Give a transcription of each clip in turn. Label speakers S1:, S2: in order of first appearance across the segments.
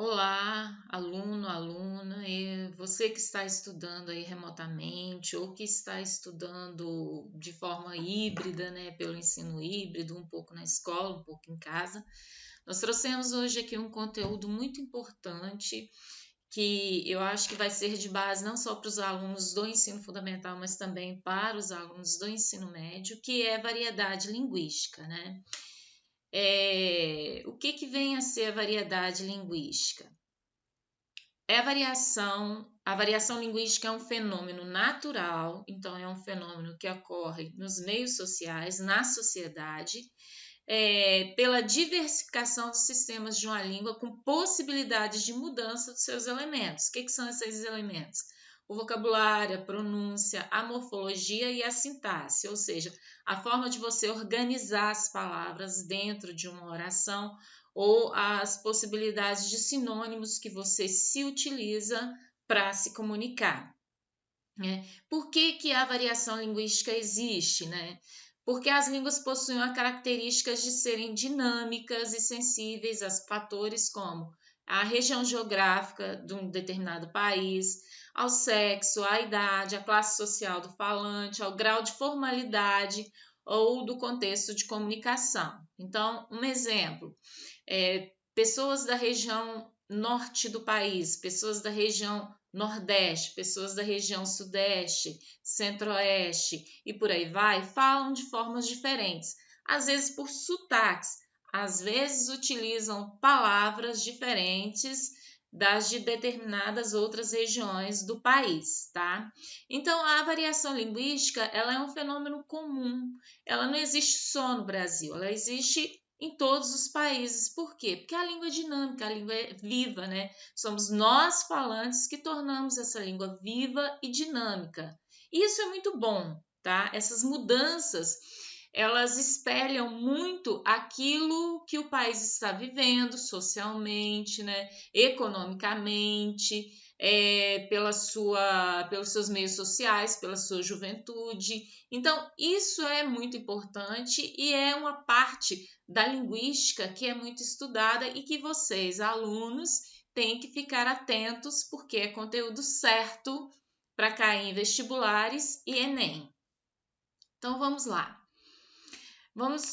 S1: Olá, aluno, aluna, e você que está estudando aí remotamente ou que está estudando de forma híbrida, né, pelo ensino híbrido, um pouco na escola, um pouco em casa. Nós trouxemos hoje aqui um conteúdo muito importante que eu acho que vai ser de base não só para os alunos do ensino fundamental, mas também para os alunos do ensino médio, que é variedade linguística, né? O que vem a ser a variedade linguística? A variação linguística é um fenômeno natural, então é um fenômeno que ocorre nos meios sociais, na sociedade, pela diversificação dos sistemas de uma língua com possibilidades de mudança dos seus elementos. O que são esses elementos? O vocabulário, a pronúncia, a morfologia e a sintaxe, ou seja, a forma de você organizar as palavras dentro de uma oração ou as possibilidades de sinônimos que você se utiliza para se comunicar. Por que a variação linguística existe, né? Porque as línguas possuem a característica de serem dinâmicas e sensíveis a fatores como a região geográfica de um determinado país, ao sexo, à idade, à classe social do falante, ao grau de formalidade ou do contexto de comunicação. Então, um exemplo, pessoas da região norte do país, pessoas da região nordeste, pessoas da região sudeste, centro-oeste e por aí vai, falam de formas diferentes, às vezes por sotaques, às vezes utilizam palavras diferentes das de determinadas outras regiões do país, tá? Então, a variação linguística, ela é um fenômeno comum, ela não existe só no Brasil, ela existe em todos os países. Por quê? Porque a língua é dinâmica, a língua é viva, né? Somos nós falantes que tornamos essa língua viva e dinâmica. E isso é muito bom, tá? Essas mudanças, elas espelham muito aquilo que o país está vivendo socialmente, né? Economicamente, pelos seus meios sociais, pela sua juventude. Então, isso é muito importante e é uma parte da linguística que é muito estudada e que vocês, alunos, têm que ficar atentos porque é conteúdo certo para cair em vestibulares e Enem. Então vamos lá.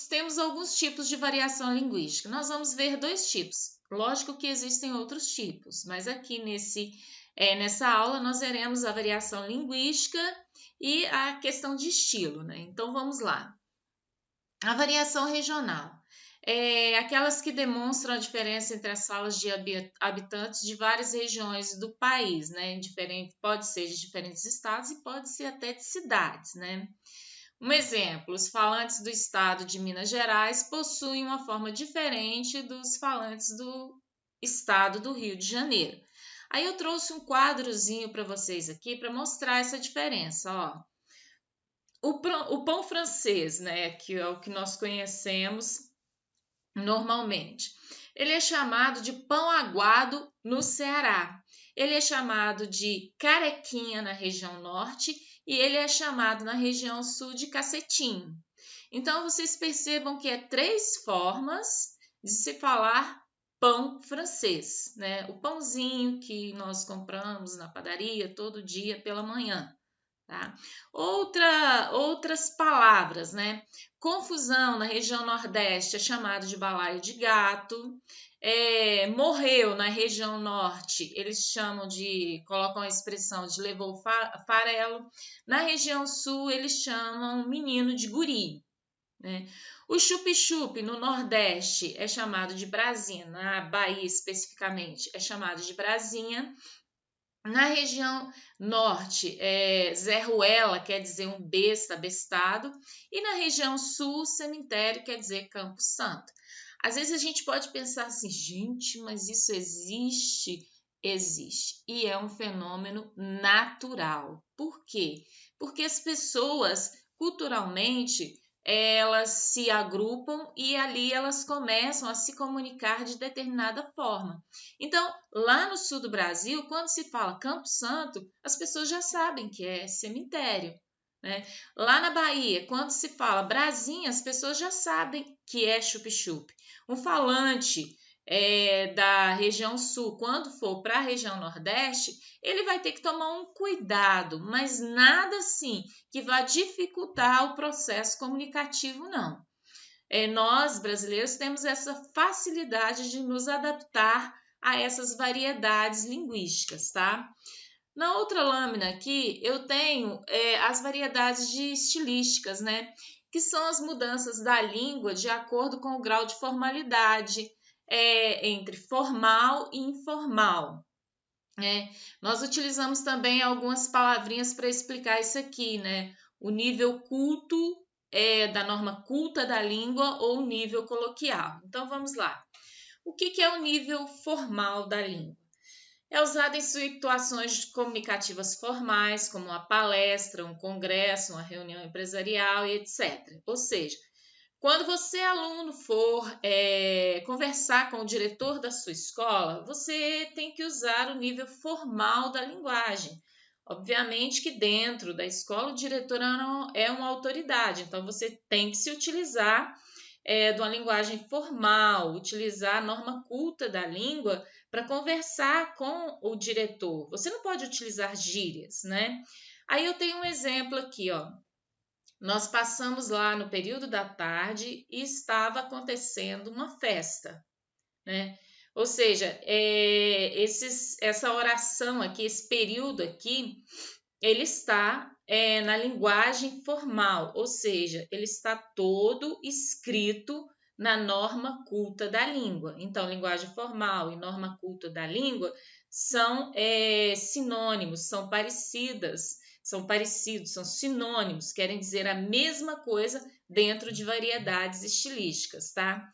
S1: Temos alguns tipos de variação linguística. Nós vamos ver dois tipos. Lógico que existem outros tipos, mas aqui nessa aula nós veremos a variação linguística e a questão de estilo, né? Então vamos lá. A variação regional aquelas que demonstram a diferença entre as falas de habitantes de várias regiões do país, né? Pode ser de diferentes estados e pode ser até de cidades, né? Um exemplo, os falantes do estado de Minas Gerais possuem uma forma diferente dos falantes do estado do Rio de Janeiro. Aí eu trouxe um quadrozinho para vocês aqui para mostrar essa diferença, ó. O pão francês, né, que é o que nós conhecemos normalmente. Ele é chamado de pão aguado no Ceará. Ele é chamado de carequinha na região norte e ele é chamado na região sul de cacetinho. Então vocês percebam que é três formas de se falar pão francês, né? O pãozinho que nós compramos na padaria todo dia pela manhã. Tá? Outras palavras, né? Confusão na região Nordeste é chamado de balaio de gato. Morreu na região Norte, eles colocam a expressão de levou farelo. Na região Sul, eles chamam menino de guri. Né? O chup-chup no Nordeste é chamado de brasinha, na Bahia especificamente é chamado de brasinha. Na região norte, Zé Ruela quer dizer um besta, bestado, e na região sul, cemitério quer dizer Campo Santo. Às vezes a gente pode pensar assim, gente, mas isso existe? Existe. E é um fenômeno natural. Por quê? Porque as pessoas, culturalmente, elas se agrupam e ali elas começam a se comunicar de determinada forma. Então, lá no sul do Brasil, quando se fala Campo Santo, as pessoas já sabem que é cemitério. Né? Lá na Bahia, quando se fala Brasinha, as pessoas já sabem que é chup-chup. Um falante da região sul, quando for para a região nordeste, ele vai ter que tomar um cuidado, mas nada assim que vá dificultar o processo comunicativo, não. Nós, brasileiros, temos essa facilidade de nos adaptar a essas variedades linguísticas, tá? Na outra lâmina aqui, eu tenho as variedades de estilísticas, né? Que são as mudanças da língua de acordo com o grau de formalidade, entre formal e informal. Nós utilizamos também algumas palavrinhas para explicar isso aqui, né? O nível culto da norma culta da língua ou o nível coloquial. Então, vamos lá. O que é o nível formal da língua? É usado em situações comunicativas formais, como uma palestra, um congresso, uma reunião empresarial e etc. Ou seja, quando você, aluno, for conversar com o diretor da sua escola, você tem que usar o nível formal da linguagem. Obviamente que dentro da escola o diretor é uma autoridade, então você tem que se utilizar de uma linguagem formal, utilizar a norma culta da língua para conversar com o diretor. Você não pode utilizar gírias, né? Aí eu tenho um exemplo aqui, ó. Nós passamos lá no período da tarde e estava acontecendo uma festa, né? Ou seja, essa oração aqui, esse período aqui, ele está na linguagem formal, ou seja, ele está todo escrito na norma culta da língua. Então, linguagem formal e norma culta da língua são sinônimos, são parecidos, são sinônimos, querem dizer a mesma coisa dentro de variedades estilísticas, tá?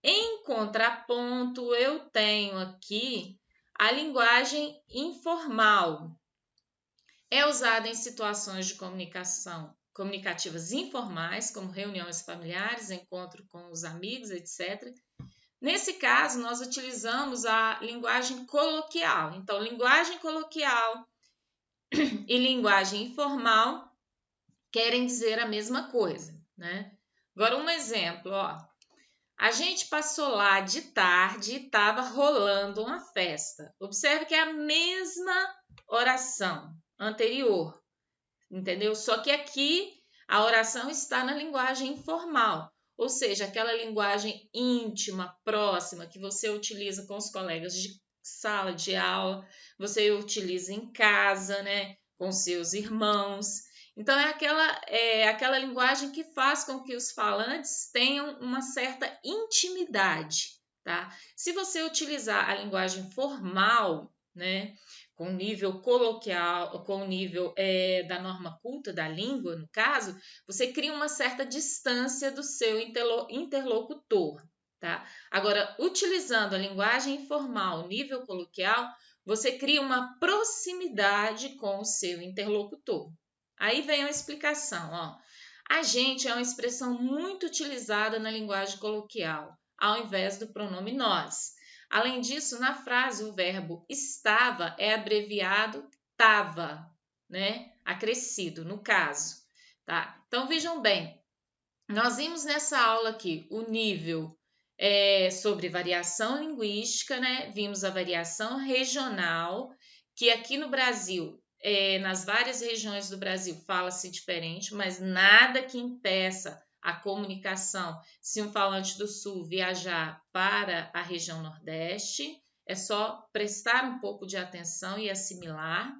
S1: Em contraponto, eu tenho aqui a linguagem informal. É usada em situações de comunicativas informais, como reuniões familiares, encontro com os amigos, etc. Nesse caso, nós utilizamos a linguagem coloquial. Então, linguagem coloquial e linguagem informal querem dizer a mesma coisa, né? Agora, um exemplo, ó. A gente passou lá de tarde e estava rolando uma festa. Observe que é a mesma oração anterior, entendeu? Só que aqui a oração está na linguagem informal, ou seja, aquela linguagem íntima, próxima, que você utiliza com os colegas de sala de aula, você utiliza em casa, né, com seus irmãos. Então, aquela linguagem que faz com que os falantes tenham uma certa intimidade, tá? Se você utilizar a linguagem formal, né, com nível coloquial, com nível da norma culta da língua, no caso, você cria uma certa distância do seu interlocutor, tá? Agora, utilizando a linguagem informal, nível coloquial, você cria uma proximidade com o seu interlocutor. Aí vem a explicação, ó. A gente é uma expressão muito utilizada na linguagem coloquial, ao invés do pronome nós. Além disso, na frase, o verbo estava é abreviado tava, né? Acrescido, no caso, tá? Então, vejam bem, nós vimos nessa aula aqui o nível sobre variação linguística, né? Vimos a variação regional, que aqui no Brasil, nas várias regiões do Brasil, fala-se diferente, mas nada que impeça a comunicação se um falante do Sul viajar para a região Nordeste. É só prestar um pouco de atenção e assimilar.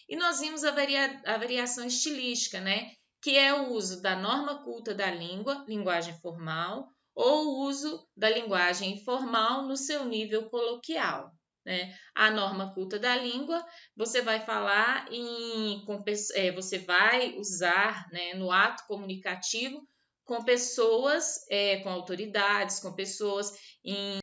S1: E nós vimos a variação estilística, né? Que é o uso da norma culta da língua, linguagem formal, ou o uso da linguagem informal no seu nível coloquial, né? A norma culta da língua, você vai falar você vai usar, né, no ato comunicativo com pessoas, com autoridades, com pessoas em